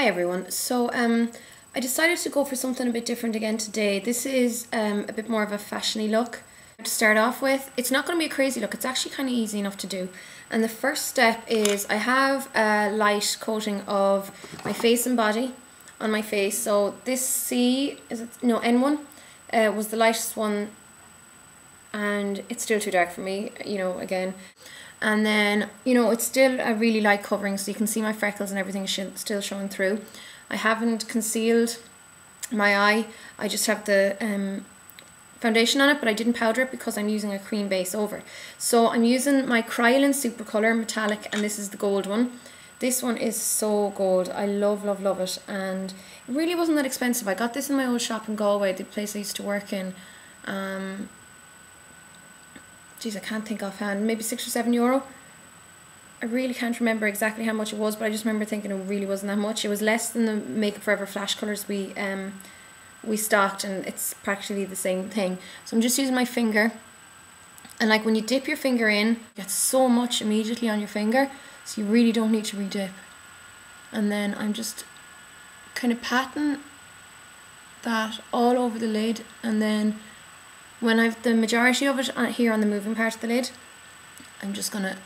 Hi everyone. So I decided to go for something a bit different again today. This is a bit more of a fashiony look to start off with. It's not going to be a crazy look, it's actually kind of easy enough to do. And the first step is I have a light coating of my face and body on my face. So this N1 was the lightest one, and it's still too dark for me, again. And then, it's still a really light covering, so you can see my freckles and everything still showing through. I haven't concealed my eye. I just have the foundation on it, but I didn't powder it because I'm using a cream base over. So I'm using my Kryolan SupraColor metallic, and this is the gold one. This one is so gold. I love, love, love it. And it really wasn't that expensive. I got this in my old shop in Galway, the place I used to work in. Geez, I can't think offhand, maybe €6 or €7. I really can't remember exactly how much it was, but I just remember thinking it really wasn't that much. It was less than the Makeup Forever Flash colours we stocked, and it's practically the same thing. So I'm just using my finger, and like when you dip your finger in, you get so much immediately on your finger, so you really don't need to re-dip. And then I'm just kind of patting that all over the lid, and then when I've the majority of it here on the moving part of the lid, I'm just going to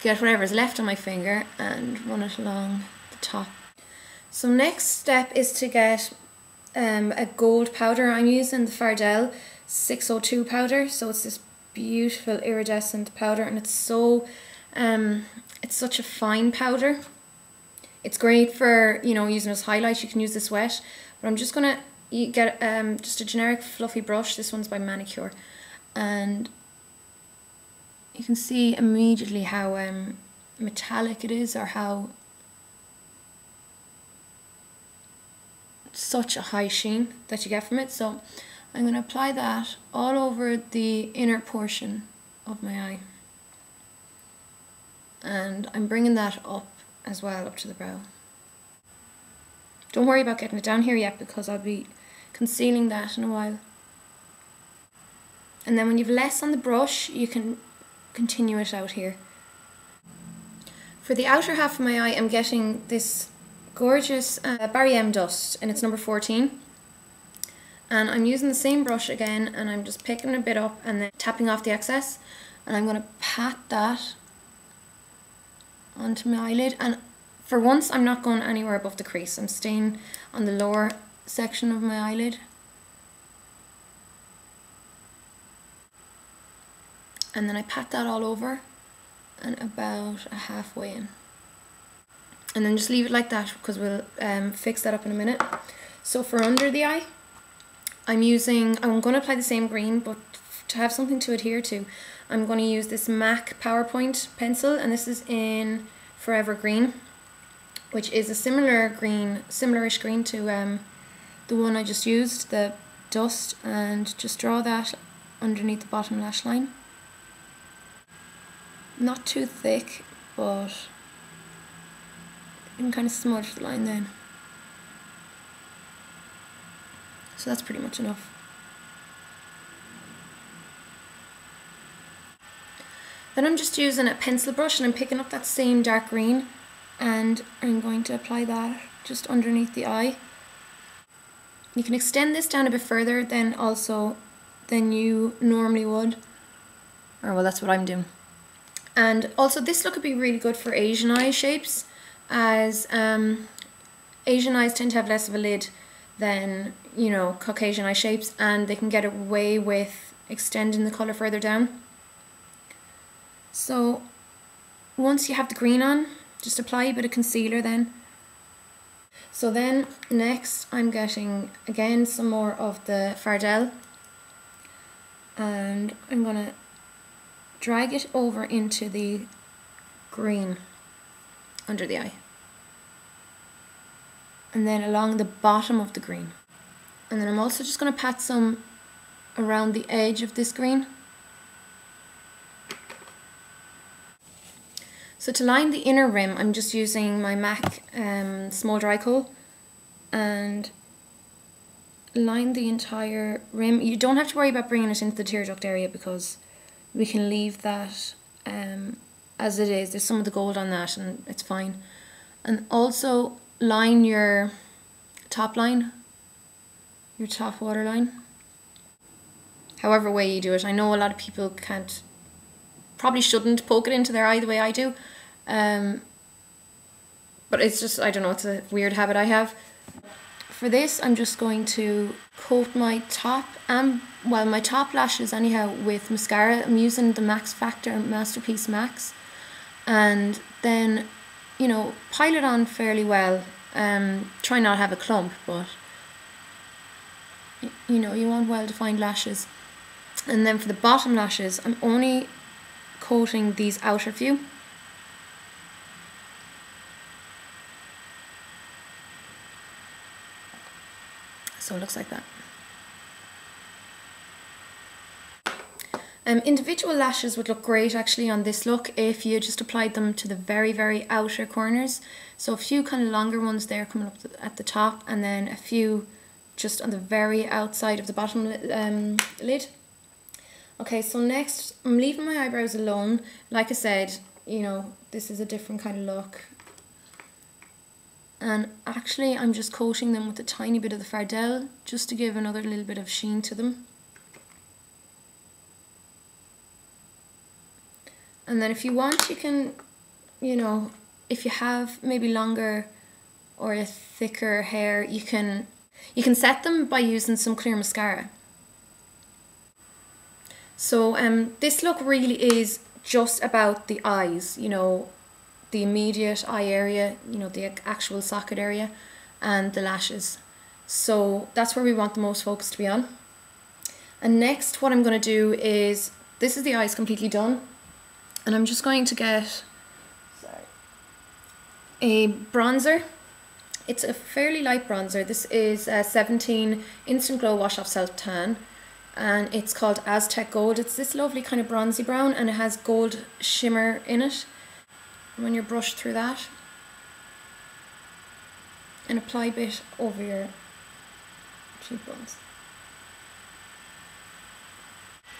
get whatever's left on my finger and run it along the top. So next step is to get a gold powder. I'm using the Fardel 602 powder, so it's this beautiful iridescent powder, and it's so it's such a fine powder. It's great for using as highlight. You can use this wet, but I'm just gonna get just a generic fluffy brush. This one's by Manicure, and you can see immediately how metallic it is, or how such a high sheen that you get from it. So I'm going to apply that all over the inner portion of my eye, and I'm bringing that up as well, up to the brow. Don't worry about getting it down here yet, because I'll be concealing that in a while. And then when you've less on the brush, you can continue it out here. For the outer half of my eye, I'm getting this gorgeous Barry M dust, and it's number 14. And I'm using the same brush again, and I'm just picking a bit up and then tapping off the excess, and I'm going to pat that onto my eyelid. And for once, I'm not going anywhere above the crease. I'm staying on the lower section of my eyelid. And then I pat that all over and about halfway in. And then just leave it like that, because we'll fix that up in a minute. So for under the eye, I'm going to apply the same green, but to have something to adhere to, I'm going to use this MAC PowerPoint pencil, and this is in Forever Green, which is a similarish green to the one I just used, the dust, and just draw that underneath the bottom lash line. Not too thick, but you can kind of smudge the line then. So that's pretty much enough. Then I'm just using a pencil brush, and I'm picking up that same dark green, and I'm going to apply that just underneath the eye. You can extend this down a bit further than you normally would, or well, that's what I'm doing. And also this look would be really good for Asian eye shapes, as Asian eyes tend to have less of a lid than Caucasian eye shapes, and they can get away with extending the colour further down. So once you have the green on, just apply a bit of concealer then. So then next I'm getting again some more of the Fardel, and I'm going to drag it over into the green under the eye, and then along the bottom of the green. And then I'm also just going to pat some around the edge of this green. So to line the inner rim, I'm just using my MAC Smoulder eye Kohl, and line the entire rim. You don't have to worry about bringing it into the tear duct area, because we can leave that as it is. There's some of the gold on that, and it's fine. And also line your top line, your top waterline, however way you do it. I know a lot of people probably shouldn't poke it into their eye the way I do, but it's just, I don't know, it's a weird habit I have. For this, I'm just going to coat my top, my top lashes anyhow, with mascara. I'm using the MaxFactor Masterpiece Max, and then, you know, pile it on fairly well. Try not to have a clump, but you know, you want well-defined lashes. And then for the bottom lashes, I'm only coating these outer few. So it looks like that. Individual lashes would look great actually on this look if you just applied them to the very, very outer corners. So a few kind of longer ones there coming up at the top, and then a few just on the very outside of the bottom lid. Okay, so next I'm leaving my eyebrows alone. Like I said, you know, this is a different kind of look. And actually I'm just coating them with a tiny bit of the Fardel just to give another little bit of sheen to them. And then if you want, you can, you know, if you have maybe longer or a thicker hair, you can set them by using some clear mascara. So this look really is just about the eyes, you know, the immediate eye area, you know, the actual socket area, and the lashes. So that's where we want the most focus to be on. And next what I'm going to do is, this is the eyes completely done, and I'm just going to get a bronzer. It's a fairly light bronzer. This is 17 Instant Glow Wash Off Self Tan, and it's called Aztec Gold. It's this lovely kind of bronzy brown, and it has gold shimmer in it. Run your brush through that and apply a bit over your cheekbones.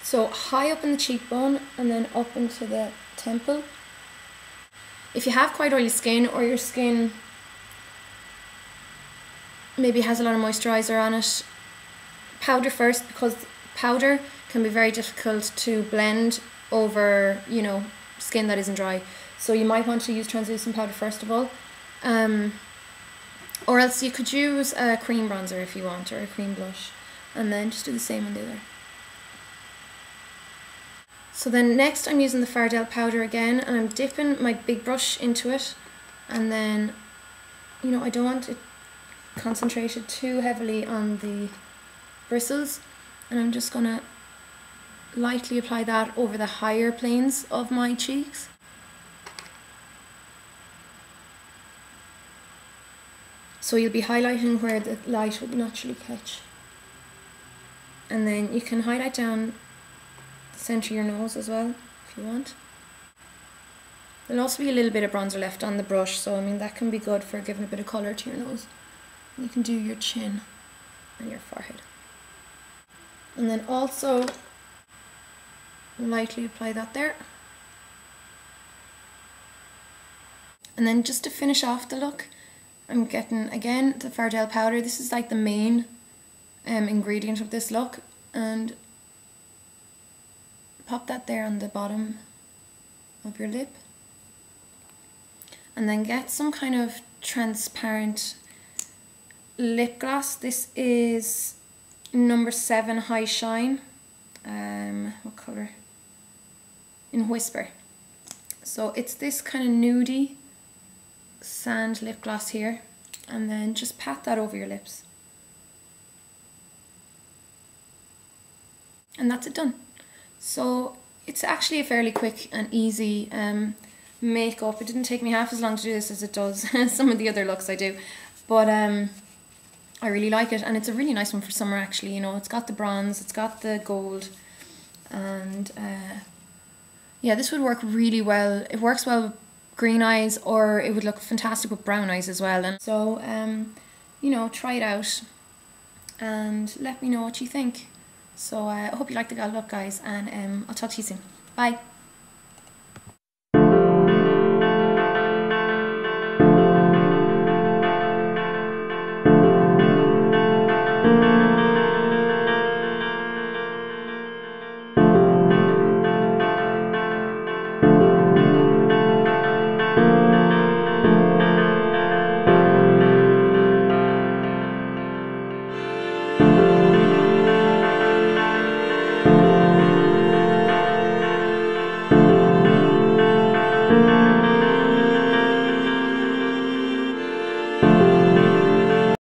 So high up in the cheekbone and then up into the temple. If you have quite oily skin, or your skin maybe has a lot of moisturiser on it, powder first, because powder can be very difficult to blend over, you know, skin that isn't dry. So you might want to use translucent powder first of all, or else you could use a cream bronzer if you want, or a cream blush, and then just do the same on the other. So then next I'm using the Fardel powder again, and I'm dipping my big brush into it, and then, you know, I don't want it concentrated too heavily on the bristles, and I'm just gonna lightly apply that over the higher planes of my cheeks. So you'll be highlighting where the light would naturally catch. And then you can highlight down the centre of your nose as well, if you want. There'll also be a little bit of bronzer left on the brush, so I mean that can be good for giving a bit of colour to your nose. And you can do your chin and your forehead. And then also lightly apply that there. And then just to finish off the look, I'm getting, again, the Fardel powder. This is like the main ingredient of this look, and pop that there on the bottom of your lip. And then get some kind of transparent lip gloss. This is number 7 High Shine. What colour? In Whisper. So it's this kind of nudie sand lip gloss here, and then just pat that over your lips, and that's it done. So it's actually a fairly quick and easy makeup. It didn't take me half as long to do this as it does some of the other looks I do, but I really like it, and it's a really nice one for summer actually. You know, it's got the bronze, it's got the gold, and yeah, this would work really well. It works well with green eyes, or it would look fantastic with brown eyes as well. And so you know, try it out and let me know what you think. So I hope you like the look, guys, and I'll talk to you soon. Bye.